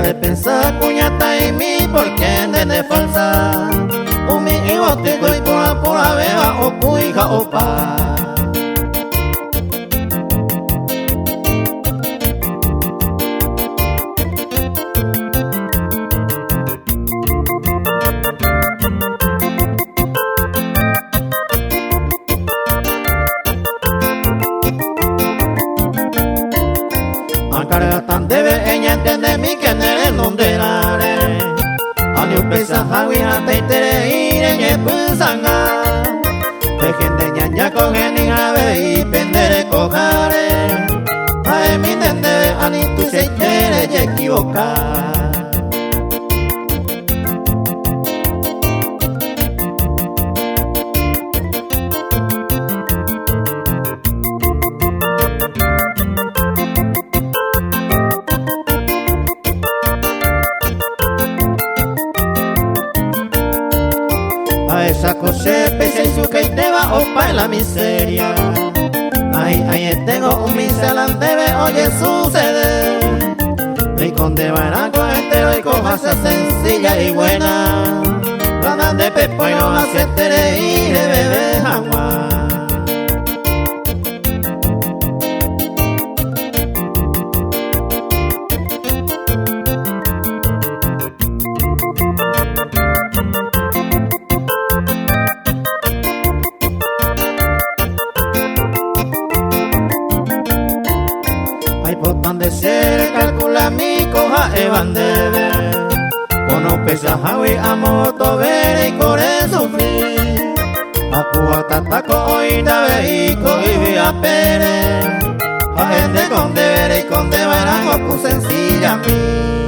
de pensar cuñata y mi porque de falsa umi iwa te doy por la beba o puija o pa carga tan debe ella entiende mi que nere donde rare ani upesa hawi hata itere ire nye pusanga gente ñaña con eni ave y pendere cojare ae mi nende ani tu se quiere y equivocar esa cosa pese y su que te va opa en la miseria ay tengo un miselan debe oye suceder y con de baraco entero y cojase sencilla y buena la de pepo y no hace tere y de bebé jamás de ser calcula mi coja evan debe Kono pesa hawi amoto vere y corre sufrir Apua tatako oida ve y coibi a pere A gente con deber y con deberán o sencilla a mí